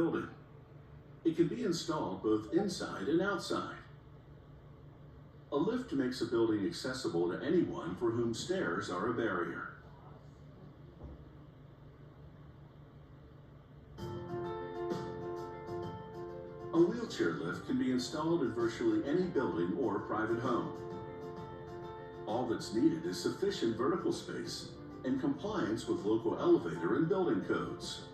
building. It can be installed both inside and outside. A lift makes a building accessible to anyone for whom stairs are a barrier. A wheelchair lift can be installed in virtually any building or private home. All that's needed is sufficient vertical space and compliance with local elevator and building codes.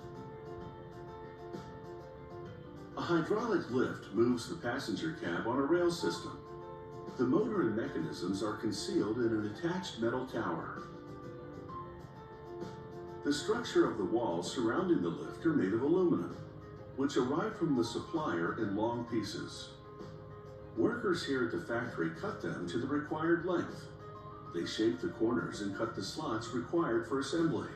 A hydraulic lift moves the passenger cab on a rail system. The motor and mechanisms are concealed in an attached metal tower. The structure of the walls surrounding the lift are made of aluminum, which arrive from the supplier in long pieces. Workers here at the factory cut them to the required length. They shape the corners and cut the slots required for assembly.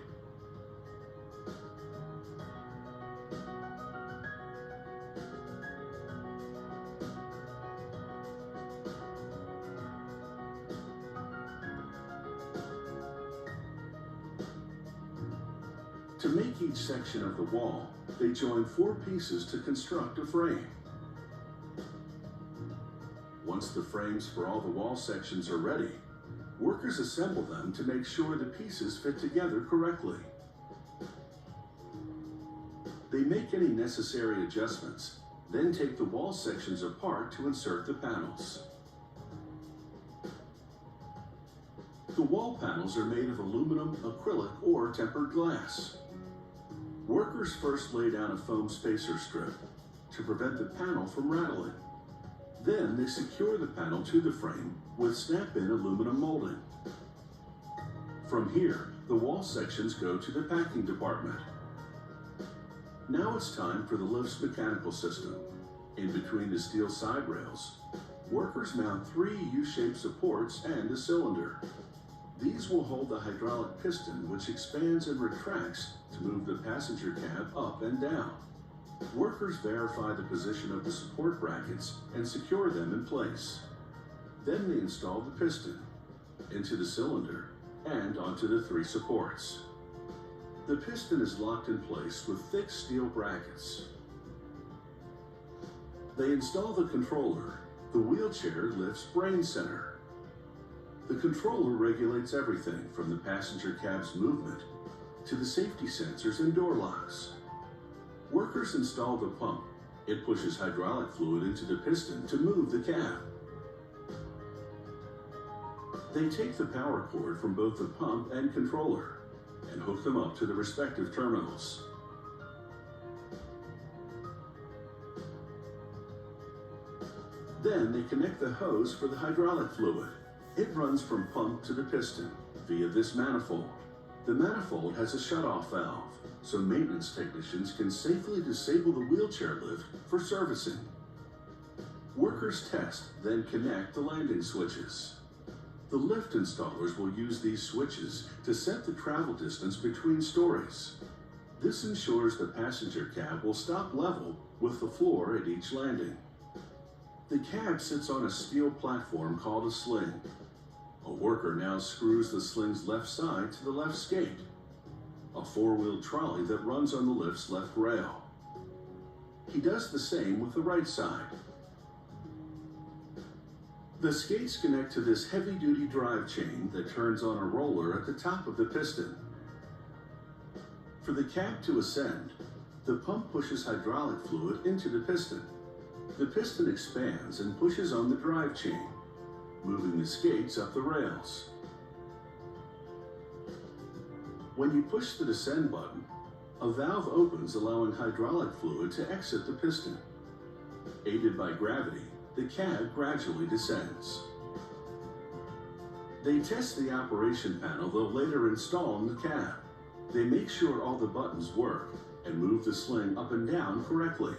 To make each section of the wall, they join 4 pieces to construct a frame. Once the frames for all the wall sections are ready, workers assemble them to make sure the pieces fit together correctly. They make any necessary adjustments, then take the wall sections apart to insert the panels. The wall panels are made of aluminum, acrylic, or tempered glass. Workers first lay down a foam spacer strip to prevent the panel from rattling. Then they secure the panel to the frame with snap-in aluminum molding. From here, the wall sections go to the packing department. Now it's time for the lift's mechanical system. In between the steel side rails, workers mount 3 U-shaped supports and a cylinder. These will hold the hydraulic piston, which expands and retracts to move the passenger cab up and down. Workers verify the position of the support brackets and secure them in place. Then they install the piston into the cylinder and onto the 3 supports. The piston is locked in place with thick steel brackets. They install the controller, the wheelchair lift's brain center. The controller regulates everything from the passenger cab's movement to the safety sensors and door locks. Workers install the pump. It pushes hydraulic fluid into the piston to move the cab. They take the power cord from both the pump and controller and hook them up to the respective terminals. Then they connect the hose for the hydraulic fluid. It runs from pump to the piston via this manifold. The manifold has a shutoff valve, so maintenance technicians can safely disable the wheelchair lift for servicing. Workers test, then connect the landing switches. The lift installers will use these switches to set the travel distance between stories. This ensures the passenger cab will stop level with the floor at each landing. The cab sits on a steel platform called a sling. A worker now screws the sling's left side to the left skate, a 4-wheel trolley that runs on the lift's left rail. He does the same with the right side. The skates connect to this heavy-duty drive chain that turns on a roller at the top of the piston. For the cab to ascend, the pump pushes hydraulic fluid into the piston. The piston expands and pushes on the drive chain, moving the skates up the rails. When you push the descend button, a valve opens allowing hydraulic fluid to exit the piston. Aided by gravity, the cab gradually descends. They test the operation panel they'll later install in the cab. They make sure all the buttons work and move the sling up and down correctly.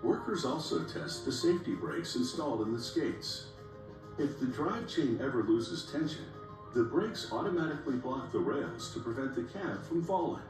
Workers also test the safety brakes installed in the skates. If the drive chain ever loses tension, the brakes automatically block the rails to prevent the cab from falling.